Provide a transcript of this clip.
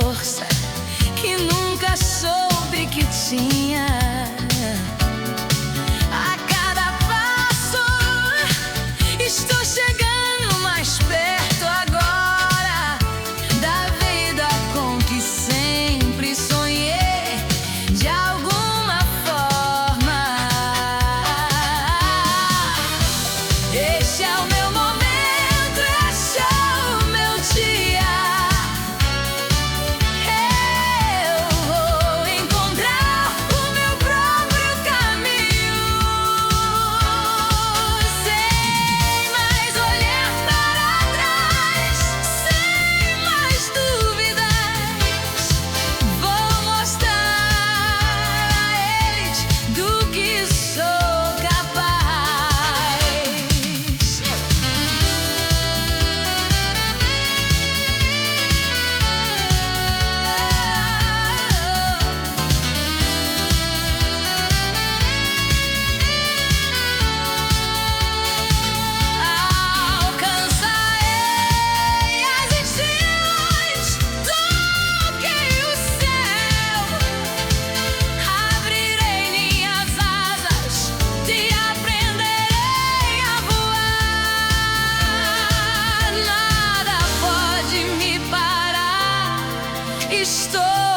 força que nunca soube que tinha. A cada passo estou chegando mais perto agora da vida com que sempre sonhei de alguma forma. Este é o meu momento, este é o meu dia. Eu vou encontrar o meu próprio caminho, sem mais olhar para trás, sem mais dúvidas. Vou mostrar a eles do que sou capaz. Alcançarei as estrelas, toquei o céu, abrirei minhas asas e aprenderei a voar. Nada pode me parar, estou